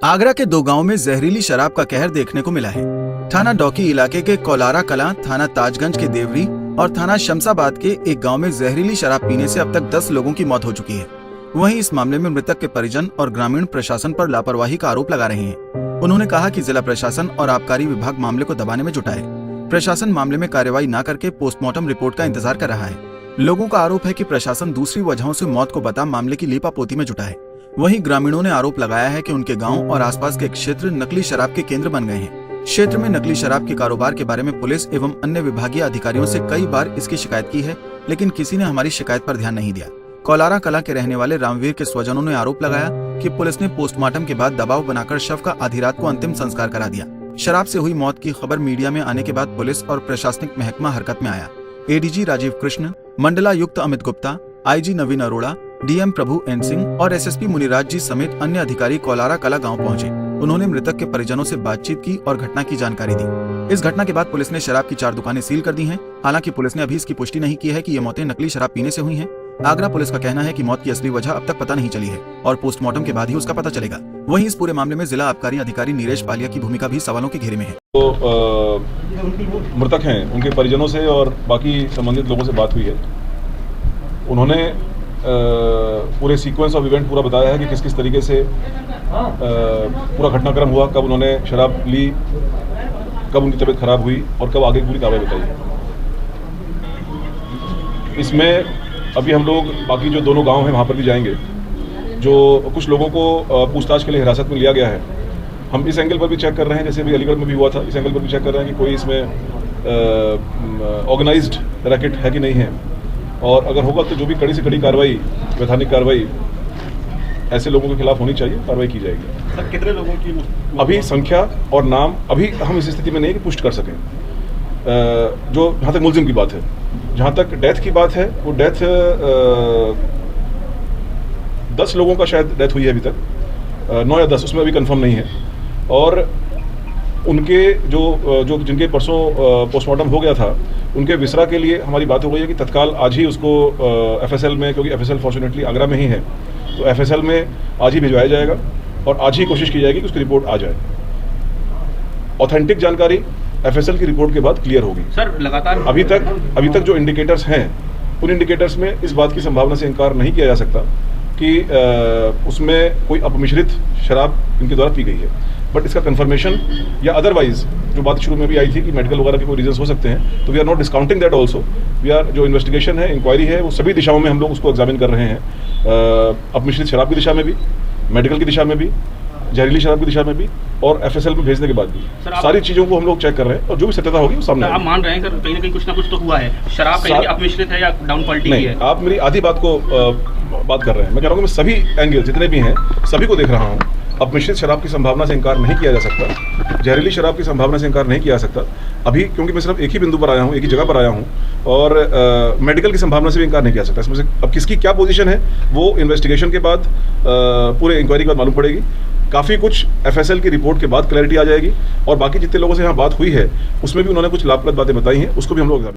आगरा के दो गांवों में जहरीली शराब का कहर देखने को मिला है। थाना डौकी इलाके के कौलारा कलां, थाना ताजगंज के देवरी और थाना शमशाबाद के एक गांव में जहरीली शराब पीने से अब तक 10 लोगों की मौत हो चुकी है। वहीं इस मामले में मृतक के परिजन और ग्रामीण प्रशासन पर लापरवाही का आरोप लगा रहे हैं। उन्होंने कहा कि जिला प्रशासन और आबकारी विभाग मामले को दबाने में जुटा है। प्रशासन मामले में कार्रवाई न करके पोस्टमार्टम रिपोर्ट का इंतजार कर रहा है। लोगों का आरोप है कि प्रशासन दूसरी वजहों से मौत को बता मामले की लीपापोती में जुटा है। वहीं ग्रामीणों ने आरोप लगाया है कि उनके गांव और आसपास के क्षेत्र नकली शराब के केंद्र बन गए हैं। क्षेत्र में नकली शराब के कारोबार के बारे में पुलिस एवं अन्य विभागीय अधिकारियों से कई बार इसकी शिकायत की है, लेकिन किसी ने हमारी शिकायत पर ध्यान नहीं दिया। कौलारा कला के रहने वाले रामवीर के स्वजनों ने आरोप लगाया कि पुलिस ने पोस्टमार्टम के बाद दबाव बनाकर शव का आधी रात को अंतिम संस्कार करा दिया। शराब से हुई मौत की खबर मीडिया में आने के बाद पुलिस और प्रशासनिक महकमा हरकत में आया। एडीजी राजीव कृष्ण, मंडलायुक्त अमित गुप्ता, आईजी नवीन अरोड़ा, डीएम प्रभु एन सिंह और एसएसपी मुनिराज जी समेत अन्य अधिकारी कौलारा कला गांव पहुंचे। उन्होंने मृतक के परिजनों से बातचीत की और घटना की जानकारी दी। इस घटना के बाद पुलिस ने शराब की 4 दुकानें सील कर दी हैं। हालांकि पुलिस ने अभी इसकी पुष्टि नहीं की है कि ये मौतें नकली शराब पीने से हुई हैं। आगरा पुलिस का कहना है कि मौत की असली वजह अब तक पता नहीं चली है और पोस्टमार्टम के बाद ही उसका पता चलेगा। वहीं इस पूरे मामले में जिला आबकारी अधिकारी नीरज पालिया की भूमिका भी सवालों के घेरे में है। तो मृतक हैं, उनके परिजनों से और बाकी संबंधित लोगों से बात हुई है। उन्होंने पूरे सीक्वेंस ऑफ इवेंट पूरा बताया है कि किस किस तरीके से पूरा घटनाक्रम हुआ, कब उन्होंने शराब ली, कब उनकी तबीयत खराब हुई और कब आगे की पूरी कार्रवाई बताई। इसमें अभी हम लोग बाकी जो दोनों गांव हैं वहाँ पर भी जाएंगे। जो कुछ लोगों को पूछताछ के लिए हिरासत में लिया गया है, हम इस एंगल पर भी चेक कर रहे हैं, जैसे अभी अलीगढ़ में भी हुआ था, इस एंगल पर भी चेक कर रहे हैं कि कोई इसमें ऑर्गेनाइज्ड रैकेट है कि नहीं है, और अगर होगा तो जो भी कड़ी से कड़ी कार्रवाई, वैधानिक कार्रवाई ऐसे लोगों के खिलाफ होनी चाहिए, कार्रवाई की जाएगी। सर, कितने लोगों की अभी संख्या और नाम अभी हम इस स्थिति में नहीं कि पुष्ट कर सकें। जो जहाँ तक मुलजिम की बात है, जहाँ तक डेथ की बात है, वो डेथ 10 लोगों का शायद डेथ हुई है अभी तक, 9 या 10, उसमें अभी कंफर्म नहीं है। और उनके जो जिनके परसों पोस्टमार्टम हो गया था, उनके विसरा के लिए हमारी बात हो गई है कि तत्काल आज ही उसको एफएसएल में, क्योंकि एफएसएल फॉर्चुनेटली आगरा में ही है, तो एफएसएल में आज ही भिजवाया जाएगा और आज ही कोशिश की जाएगी कि उसकी रिपोर्ट आ जाए। ऑथेंटिक जानकारी एफएसएल की रिपोर्ट के बाद क्लियर होगी। सर, लगातार अभी तक जो इंडिकेटर्स हैं, उन इंडिकेटर्स में इस बात की संभावना से इनकार नहीं किया जा सकता कि उसमें कोई अपमिश्रित शराब इनके द्वारा पी गई है। बट इसका कंफर्मेशन या अदरवाइज जो बात शुरू में भी आई थी कि मेडिकल वगैरह के कोई रीजंस हो सकते हैं, तो we are not discounting that also. We are, जो इन्वेस्टिगेशन है, इंक्वायरी है, वो सभी दिशाओं में हम लोग उसको एग्जामिन कर रहे हैं। अपमिश्रित शराब की दिशा में भी, मेडिकल की दिशा में भी, जहरीली शराब की दिशा में भी, और एफएसएल में भेजने के बाद भी सारी चीज़ों को हम लोग चेक कर रहे हैं और जो भी सत्यता होगी वो सामने आप मान रहे हैं सर, कहीं ना कहीं कुछ ना कुछ तो हुआ है। शराब कहीं अपमिश्रित है या डाउन क्वालिटी की है? आप मेरी आधी बात को बात कर रहे हैं। मैं कह रहा हूँ कि मैं सभी एंगल जितने भी हैं सभी को देख रहा हूँ। अपमिश्रित शराब की संभावना से इनकार नहीं किया जा सकता, जहरीली शराब की संभावना से इनकार नहीं किया जा सकता अभी, क्योंकि मैं सिर्फ एक ही बिंदु पर आया हूँ, एक ही जगह पर आया हूँ, और मेडिकल की संभावना से भी इनकार नहीं किया जा सकता। इसमें से अब किसकी क्या पोजीशन है वो इन्वेस्टिगेशन के बाद, पूरे इंक्वायरी के बाद मालूम पड़ेगी। काफ़ी कुछ एफएसएल की रिपोर्ट के बाद क्लैरिटी आ जाएगी, और बाकी जितने लोगों से यहाँ बात हुई है उसमें भी उन्होंने कुछ लाभप्रद बातें बताई हैं, उसको भी हम लोग